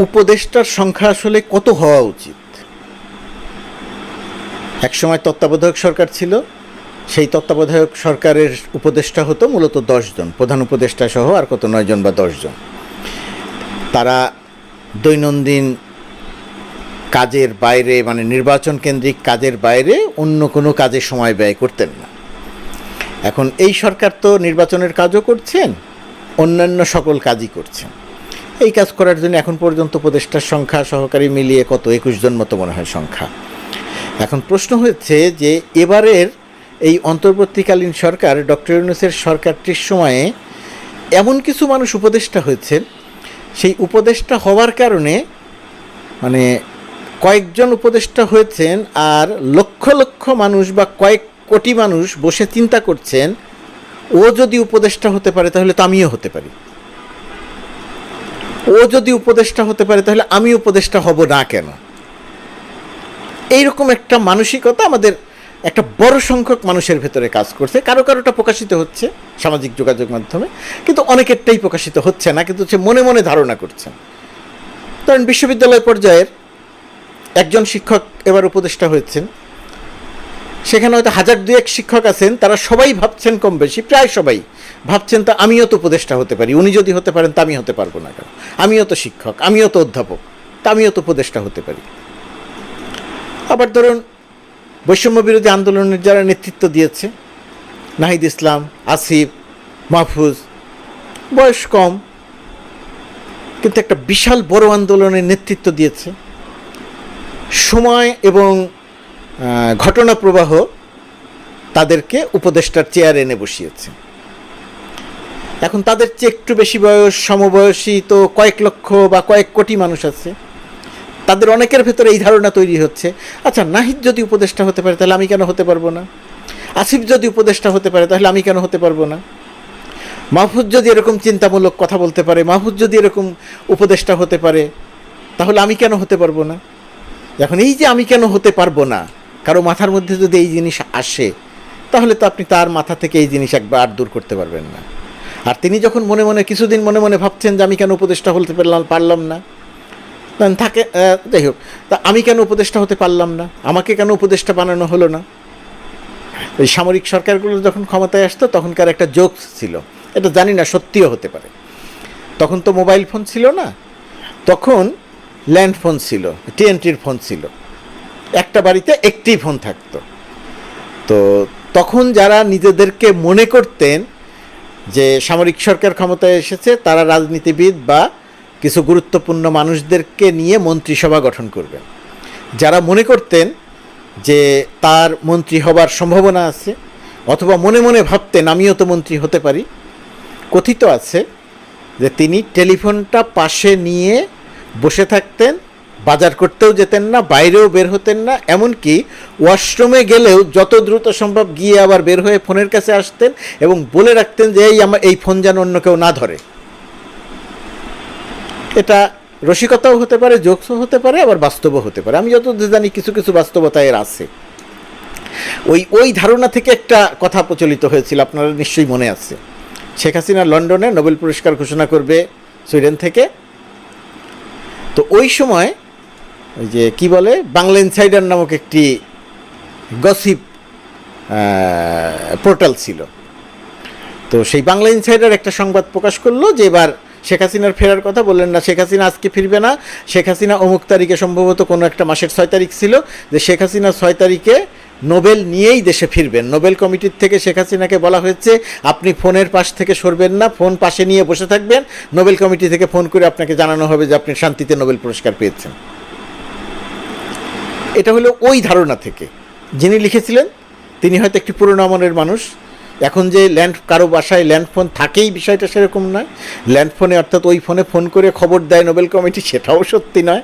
উপদেষ্টার সংখ্যা আসলে কত হওয়া উচিত? একসময় তত্ত্বাবধায়ক সরকার ছিল, সেই তত্ত্বাবধায়ক সরকারের উপদেষ্টা হতো মূলত 10 জন, প্রধান উপদেষ্টা সহ আর কত 9 জন বা 10 জন। তারা দৈনন্দিন কাজের বাইরে, মানে নির্বাচন কেন্দ্রিক কাজের বাইরে অন্য কোনো কাজে সময় ব্যয় করতেন না। এখন এই সরকার তো নির্বাচনের কাজও করছেন, অন্যান্য সকল কাজই করছেন। এই কাজ করার জন্য এখন পর্যন্ত উপদেষ্টার সংখ্যা সহকারী মিলিয়ে কত 21 জন মতো মনে হয় সংখ্যা। এখন প্রশ্ন হচ্ছে যে এবারের এই অন্তর্বর্তীকালীন সরকার, ডক্টর ইউনূসের সরকারটির সময়ে এমন কিছু মানুষ উপদেষ্টা হয়েছেন, সেই উপদেষ্টা হওয়ার কারণে মানে কয়েকজন উপদেষ্টা হয়েছেন আর লক্ষ লক্ষ মানুষ বা কয়েক কোটি মানুষ বসে চিন্তা করছেন, ও যদি উপদেষ্টা হতে পারে তাহলে তো আমিও হতে পারি, ও যদি উপদেষ্টা হতে পারে তাহলে আমি উপদেষ্টা হব না কেন। এইরকম একটা মানসিকতা আমাদের একটা বড় সংখ্যক মানুষের ভেতরে কাজ করছে। কারো কারোটা প্রকাশিত হচ্ছে সামাজিক যোগাযোগ মাধ্যমে, কিন্তু অনেকেরটাই প্রকাশিত হচ্ছে না, কিন্তু সে মনে মনে ধারণা করছেন। ধরেন বিশ্ববিদ্যালয় পর্যায়ের একজন শিক্ষক এবার উপদেষ্টা হয়েছেন, সেখানে হয়তো 1000-2000 শিক্ষক আছেন, তারা সবাই ভাবছেন, কম বেশি প্রায় সবাই ভাবছেন, তা আমিও তো উপদেষ্টা হতে পারি, উনি যদি হতে পারেন তা আমি হতে পারবো না কেন, আমিও তো শিক্ষক, আমিও তো অধ্যাপক, তা আমিও তো উপদেষ্টা হতে পারি। আবার ধরুন বৈষম্য বিরোধী আন্দোলনের যারা নেতৃত্ব দিয়েছে, নাহিদ ইসলাম, আসিফ, মাহফুজ, বয়স কম কিন্তু একটা বিশাল বড় আন্দোলনের নেতৃত্ব দিয়েছে, সময় এবং ঘটনা প্রবাহ তাদেরকে উপদেষ্টার চেয়ার এনে বসিয়েছে। এখন তাদের চেয়ে একটু বেশি বয়স, সমবয়সী তো কয়েক লক্ষ বা কয়েক কোটি মানুষ আছে, তাদের অনেকের ভেতরে এই ধারণা তৈরি হচ্ছে, আচ্ছা নাহিদ যদি উপদেষ্টা হতে পারে তাহলে আমি কেন হতে পারবো না, আসিফ যদি উপদেষ্টা হতে পারে তাহলে আমি কেন হতে পারবো না, মাহফুজ যদি এরকম চিন্তামূলক কথা বলতে পারে, মাহফুজ যদি এরকম উপদেষ্টা হতে পারে তাহলে আমি কেন হতে পারবো না। এখন এই যে আমি কেন হতে পারবো না, কারো মাথার মধ্যে যদি এই জিনিস আসে তাহলে তো আপনি তার মাথা থেকে এই জিনিস একবার দূর করতে পারবেন না। আর তিনি যখন মনে মনে কিছুদিন মনে মনে ভাবছেন যে আমি কেন উপদেষ্টা হতে পারলাম না, থাকে যাই হোক, তা আমি কেন উপদেষ্টা হতে পারলাম না, আমাকে কেন উপদেষ্টা বানানো হলো না। এই সামরিক সরকারগুলো যখন ক্ষমতায় আসতো তখনকার একটা জোকস ছিল, এটা জানি না সত্যিও হতে পারে, তখন তো মোবাইল ফোন ছিল না, তখন ল্যান্ড ফোন ছিল, টিএনটির ফোন ছিল, একটা বাড়িতে একটি ফোন থাকতো। তো তখন যারা নিজেদেরকে মনে করতেন যে সামরিক সরকার ক্ষমতায় এসেছে, তারা রাজনীতিবিদ বা কিছু গুরুত্বপূর্ণ মানুষদেরকে নিয়ে মন্ত্রিসভা গঠন করবেন। যারা মনে করতেন যে তার মন্ত্রী হবার সম্ভাবনা আছে, অথবা মনে মনে ভাবতেন আমিও তো মন্ত্রী হতে পারি, কথিত আছে যে তিনি টেলিফোনটা পাশে নিয়ে বসে থাকতেন, বাজার করতেও যেতেন না, বাইরেও বের হতেন না, এমনকি ওয়াশরুমে গেলেও যত দ্রুত সম্ভব গিয়ে আবার বের হয়ে ফোনের কাছে আসতেন এবং বলে রাখতেন যে এই ফোন যেন অন্য কেউ না ধরে। এটা রসিকতাও হতে পারে, জোকসও হতে পারে, আবার বাস্তবও হতে পারে। আমি যত জানি কিছু কিছু বাস্তবতা এর আছে। ওই ধারণা থেকে একটা কথা প্রচলিত হয়েছিল, আপনারা নিশ্চয়ই মনে আছে, শেখ হাসিনা লন্ডনে নোবেল পুরস্কার ঘোষণা করবে সুইডেন থেকে। তো ওই সময় ওই যে কি বলে, বাংলা ইনসাইডার নামক একটি গসিপ পোর্টাল ছিল। তো সেই বাংলা ইনসাইডার একটা সংবাদ প্রকাশ করলো যে এবার শেখ হাসিনার ফেরার কথা, বললেন না শেখ হাসিনা আজকে ফিরবে না, শেখ হাসিনা অমুক তারিখে, সম্ভবত কোনো একটা মাসের 6 তারিখ ছিল, যে শেখ হাসিনা 6 তারিখে নোবেল নিয়েই দেশে ফিরবেন। নোবেল কমিটির থেকে শেখ হাসিনাকে বলা হয়েছে আপনি ফোনের পাশ থেকে সরবেন না, ফোন পাশে নিয়ে বসে থাকবেন, নোবেল কমিটি থেকে ফোন করে আপনাকে জানানো হবে যে আপনি শান্তিতে নোবেল পুরস্কার পেয়েছেন। এটা হলো ওই ধারণা থেকে। যিনি লিখেছিলেন তিনি হয়তো একটি পুরনো আমলের মানুষ। এখন যে কারো বাসায় ল্যান্ডফোন থাকেই বিষয়টা সেরকম নয়। ল্যান্ডফোনে অর্থাৎ ওই ফোনে ফোন করে খবর দেয় নোবেল কমিটি, সেটাও সত্যি নয়।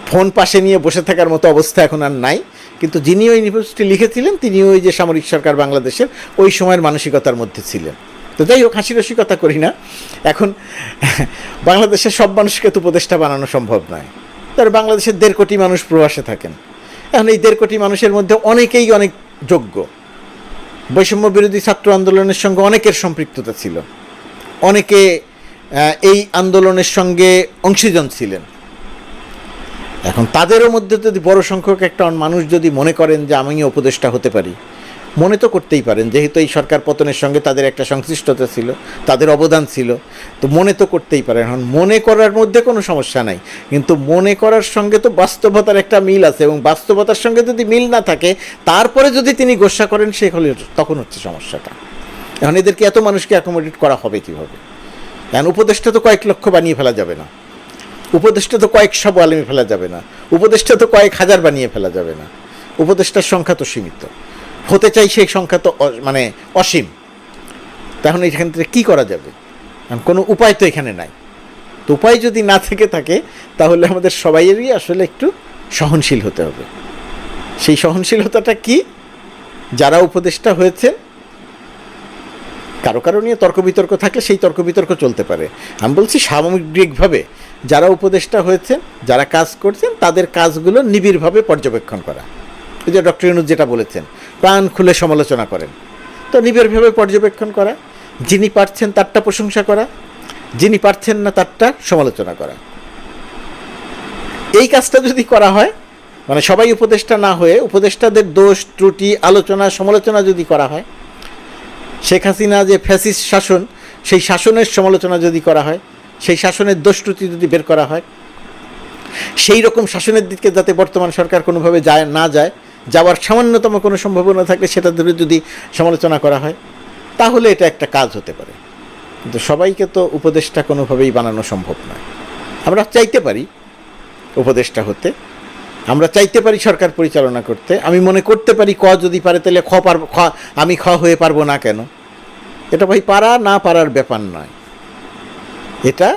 ফোন পাশে নিয়ে বসে থাকার মতো অবস্থা এখন আর নাই। কিন্তু যিনি ওই নিউজটি লিখেছিলেন তিনি ওই যে সামরিক সরকার বাংলাদেশের ওই সময়ের মানসিকতার মধ্যে ছিলেন। তো যাই হোক, হাসি রসিকতা করি না। এখন বাংলাদেশের সব মানুষকে তো উপদেষ্টা বানানো সম্ভব নয়। তার বাংলাদেশের 1.5 কোটি মানুষ প্রবাসে থাকেন। এখন এই 1.5 কোটি মানুষের মধ্যে অনেকেই অনেক যোগ্য। বৈষম্য বিরোধী ছাত্র আন্দোলনের সঙ্গে অনেকের সম্পৃক্ততা ছিল, অনেকে এই আন্দোলনের সঙ্গে অংশীজন ছিলেন। এখন তাদেরও মধ্যে যদি বড় সংখ্যক একটা মানুষ যদি মনে করেন যে আমি উপদেষ্টা হতে পারি, মনে তো করতেই পারেন, যেহেতু এই সরকার পতনের সঙ্গে তাদের একটা সংশ্লিষ্টতা ছিল, তাদের অবদান ছিল, তো মনে তো করতেই পারেন। এখন মনে করার মধ্যে কোনো সমস্যা নাই, কিন্তু মনে করার সঙ্গে তো বাস্তবতার একটা মিল আছে, এবং বাস্তবতার সঙ্গে যদি মিল না থাকে তারপরে যদি তিনি গোসা করেন, সে হলে তখন হচ্ছে সমস্যাটা। এখন এদেরকে এত মানুষকে অ্যাকোমোডেট করা হবে কীভাবে? এখন উপদেষ্টা তো কয়েক লক্ষ বানিয়ে ফেলা যাবে না, উপদেষ্টা তো কয়েকশো বানিয়ে ফেলা যাবে না, উপদেষ্টা তো কয়েক হাজার বানিয়ে ফেলা যাবে না। উপদেষ্টার সংখ্যা তো সীমিত, হতে চাই সেই সংখ্যা তো মানে অসীম। তখন এখান থেকে কী করা যাবে? কোনো উপায় তো এখানে নাই। তো উপায় যদি না থেকে থাকে তাহলে আমাদের সবাইয়েরই আসলে একটু সহনশীল হতে হবে। সেই সহনশীলতাটা কি? যারা উপদেষ্টা হয়েছে, কারো কারো নিয়ে তর্ক বিতর্ক থাকলে সেই তর্ক বিতর্ক চলতে পারে। আমি বলছি সামগ্রিকভাবে যারা উপদেষ্টা হয়েছেন, যারা কাজ করছেন, তাদের কাজগুলো নিবিড়ভাবে পর্যবেক্ষণ করা। এই যে ডক্টর ইউনূস যেটা বলেছেন, প্রাণ খুলে সমালোচনা করেন, তো নিবিড়ভাবে পর্যবেক্ষণ করা, যিনি পারছেন তারটা প্রশংসা করা, যিনি পারছেন না তারটা সমালোচনা করা। এই কাজটা যদি করা হয়, মানে সবাই উপদেষ্টা না হয়ে উপদেষ্টাদের দোষ ত্রুটি আলোচনা সমালোচনা যদি করা হয়, শেখ হাসিনা যে ফ্যাসিস্ট শাসন, সেই শাসনের সমালোচনা যদি করা হয়, সেই শাসনের দোষ ত্রুটি যদি বের করা হয়, সেই রকম শাসনের দিকে যাতে বর্তমান সরকার কোনোভাবে যাওয়ার সামান্যতম কোনো সম্ভাবনা থাকলে সেটা ধরে যদি সমালোচনা করা হয়, তাহলে এটা একটা কাজ হতে পারে। কিন্তু সবাইকে তো উপদেষ্টা কোনোভাবেই বানানো সম্ভব নয়। আমরা চাইতে পারি উপদেষ্টা হতে, আমরা চাইতে পারি সরকার পরিচালনা করতে, আমি মনে করতে পারি ক যদি পারে তাহলে আমি খ হয়ে পারবো না কেন? এটা ভাই পারা না পারার ব্যাপার নয়, এটা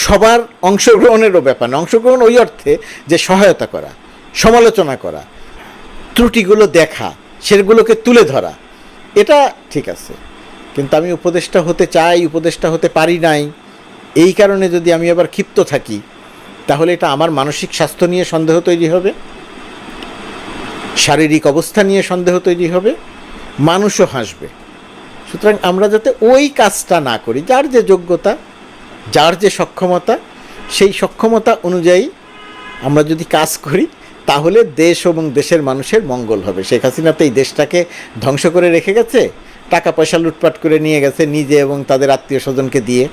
সবার অংশগ্রহণেরও ব্যাপার না। অংশগ্রহণ ওই অর্থে যে সহায়তা করা, সমালোচনা করা, ত্রুটিগুলো দেখা, সেগুলোকে তুলে ধরা, এটা ঠিক আছে। কিন্তু আমি উপদেষ্টা হতে চাই, উপদেষ্টা হতে পারি নাই, এই কারণে যদি আমি আবার ক্ষিপ্ত থাকি, তাহলে এটা আমার মানসিক স্বাস্থ্য নিয়ে সন্দেহ তৈরি হবে, শারীরিক অবস্থা নিয়ে সন্দেহ তৈরি হবে, মানুষও হাসবে। সুতরাং আমরা যাতে ওই কাজটা না করি, যার যে যোগ্যতা, যার যে সক্ষমতা, সেই সক্ষমতা অনুযায়ী আমরা যদি কাজ করি, তাহলে দেশ এবং দেশের মানুষের মঙ্গল হবে। শেখ হাসিনা তো এই দেশটাকে ধ্বংস করে রেখে গেছে, টাকা পয়সা লুটপাট করে নিয়ে গেছে নিজে এবং তাদের আত্মীয় স্বজনকে দিয়ে,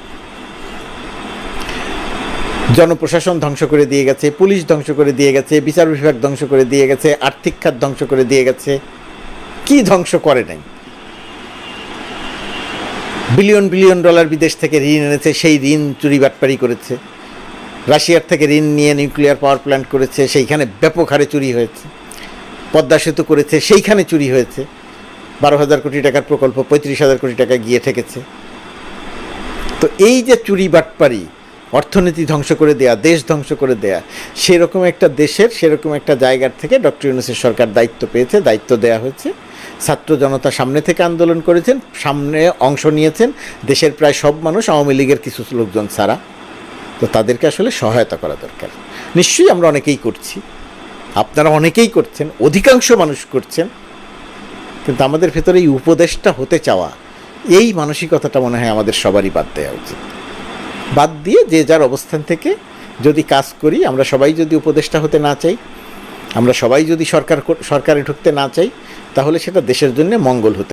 জনপ্রশাসন ধ্বংস করে দিয়ে গেছে, পুলিশ ধ্বংস করে দিয়ে গেছে, বিচার বিভাগ ধ্বংস করে দিয়ে গেছে, আর্থিক খাত ধ্বংস করে দিয়ে গেছে। কি ধ্বংস করে নাই? বিলিয়ন বিলিয়ন ডলার বিদেশ থেকে ঋণ এনেছে, সেই ঋণ চুরি বাটপারি করেছে। রাশিয়ার থেকে ঋণ নিয়ে নিউক্লিয়ার পাওয়ার প্ল্যান্ট করেছে, সেইখানে ব্যাপক হারে চুরি হয়েছে। পদ্মা সেতু করেছে, সেইখানে চুরি হয়েছে। 12,000 কোটি টাকার প্রকল্প 35,000 কোটি টাকা গিয়ে ঠেকেছে। তো এই যে চুরি বাটপারি, অর্থনীতি ধ্বংস করে দেয়া, দেশ ধ্বংস করে দেয়া, সেরকম একটা দেশের সেরকম একটা জায়গার থেকে ডক্টর ইউনূসের সরকার দায়িত্ব পেয়েছে, দায়িত্ব দেয়া হয়েছে। ছাত্র জনতা সামনে থেকে আন্দোলন করেছেন, সামনে অংশ নিয়েছেন দেশের প্রায় সব মানুষ, আওয়ামী লীগের কিছু লোকজন ছাড়া। তো তাদেরকে আসলে সহায়তা করা দরকার। নিশ্চয়ই আমরা অনেকেই করছি, আপনারা অনেকেই করছেন, অধিকাংশ মানুষ করছেন, কিন্তু আমাদের ভেতরে এই উপদেশটা হতে চাওয়া, এই মানসিকতাটা মনে হয় আমাদের সবারই বাদ দেওয়া উচিত। বাদ দিয়ে যে যার অবস্থান থেকে যদি কাজ করি, আমরা সবাই যদি উপদেষ্টা হতে না চাই, আমরা সবাই যদি সরকারে ঢুকতে না চাই, তাহলে সেটা দেশের জন্য মঙ্গল হতে